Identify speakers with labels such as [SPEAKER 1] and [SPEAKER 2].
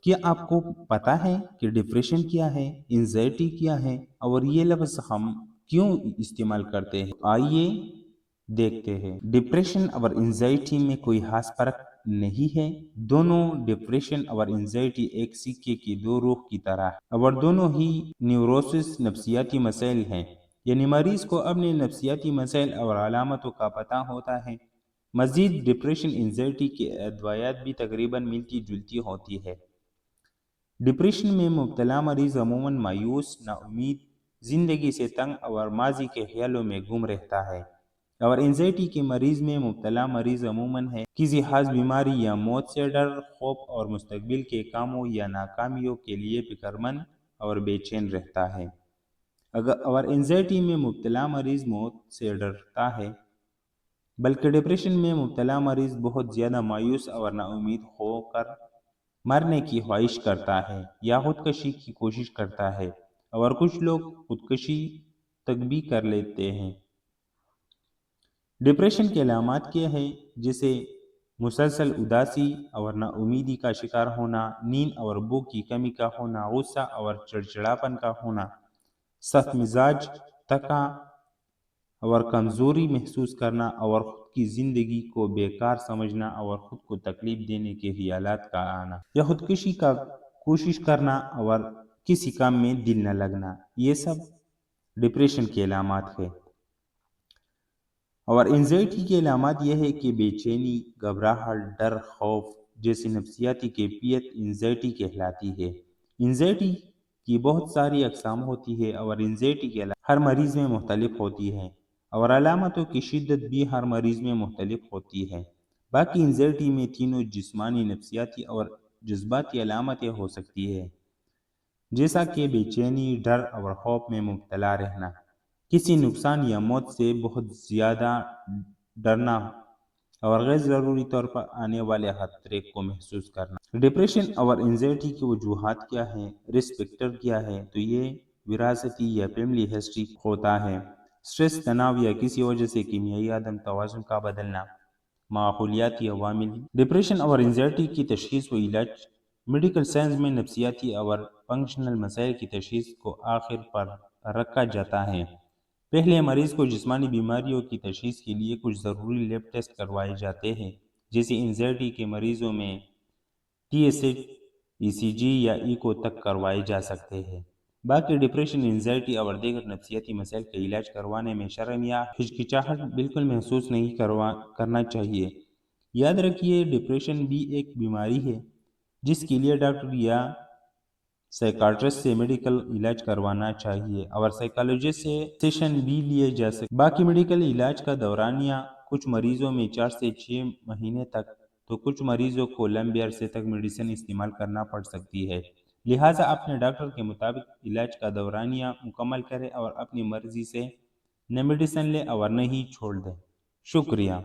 [SPEAKER 1] क्या आपको पता है कि डिप्रेशन क्या है, एंजाइटी क्या है और ये लफ्ज़ हम क्यों इस्तेमाल करते हैं? आइए देखते हैं। डिप्रेशन और एंजाइटी में कोई खास फर्क नहीं है। दोनों डिप्रेशन और एंजाइटी एक सिक्के की दो रुख की तरह है और दोनों ही न्यूरोसिस नफ्सियाती मसाइल हैं। यानी मरीज को अपने नफ्सियाती मसाइल और अलामतों का पता होता है। मजीद डिप्रेशन एंजाइटी की अदवायात भी तकरीबन मिलती जुलती होती है। डिप्रेशन में मुब्तला मरीज अमूमन मायूस, नाउमीद, जिंदगी से तंग और माजी के ख्यालों में गुम रहता है। और एंजाइटी के मरीज में मुब्तला मरीज अमूमन है किसी खास बीमारी या मौत से डर, खौफ और मुस्तकबिल के कामों या नाकामियों के लिए फिक्रमंद और बेचैन रहता है। अगर और एंजाइटी में मुब्तला मरीज मौत से डरता है, बल्कि डिप्रेशन में मुब्तला मरीज बहुत ज़्यादा मायूस और नाउमीद होकर मरने की ख्वाहिश करता है या खुदकशी की कोशिश करता है और कुछ लोग खुदकशी तक भी कर लेते हैं। डिप्रेशन के अलामात क्या है? जैसे मुसलसल उदासी और नाउमीदी का शिकार होना, नींद और भूख की कमी का होना, गुस्सा और चिड़चिड़ापन का होना, सख्त मिजाज, थका और कमजोरी महसूस करना और खुद की जिंदगी को बेकार समझना और खुद को तकलीफ देने के ख्यालात का आना या खुदकुशी का कोशिश करना और किसी काम में दिल न लगना, ये सब डिप्रेशन के अलामात है। और एंजाइटी के अलामात यह है कि बेचैनी, घबराहट, डर, खौफ जैसी नफ्सियाती कैफियत एंजाइटी कहलाती है। एंजाइटी की बहुत सारी अकसाम होती है और एंजाइटी के हर मरीज में मुख्तलिफ होती है और अलामतों की शिद्दत भी हर मरीज में मुख्तलिफ होती है। बाकी एंजाइटी में तीनों जिस्मानी, नफ्सियाती और जज्बाती अलामतें हो सकती है, जैसा कि बेचैनी, डर और खौफ में मुब्तला रहना, किसी नुकसान या मौत से बहुत ज़्यादा डरना और गैर ज़रूरी तौर पर आने वाले खतरे को महसूस करना। डिप्रेशन और एंजाइटी की वजूहात क्या हैं, रिस्क फैक्टर क्या है? तो ये विरासती या फैमिली हिस्ट्री होता है, स्ट्रेस, तनाव या किसी वजह से कीमियाई आदम तवाज़ुन का बदलना, माहौलियाती अवामिल। डिप्रेशन और एंजाइटी की तशखीस व इलाज। मेडिकल साइंस में नफ्सियाती और फंक्शनल मसाइल की तशखीस को आखिर पर रखा जाता है। पहले मरीज को जिस्मानी बीमारियों की तशखीस के लिए कुछ ज़रूरी लैब टेस्ट करवाए जाते हैं, जैसे एंजाइटी के मरीजों में TSH, ECG या इको तक करवाए जा सकते हैं। बाकी डिप्रेशन, एंजाइटी और दीगर नफ्सियाती मसाइल का इलाज करवाने में शर्म या हिचकिचाहट बिल्कुल महसूस नहीं करना चाहिए। याद रखिए, डिप्रेशन भी एक बीमारी है जिसके लिए डॉक्टर या साइकाट्रिस्ट से मेडिकल इलाज करवाना चाहिए और साइकोलॉजिस्ट से सेशन भी लिए जा सकते। बाकी मेडिकल इलाज का दौरानिया कुछ मरीजों में 4 से 6 महीने तक, तो कुछ मरीजों को लंबे अरसे तक मेडिसिन इस्तेमाल करना पड़ सकती है। लिहाजा अपने डॉक्टर के मुताबिक इलाज का दौरानिया मुकम्मल करें और अपनी मर्जी से न मेडिसिन लें और न ही छोड़ दें। शुक्रिया।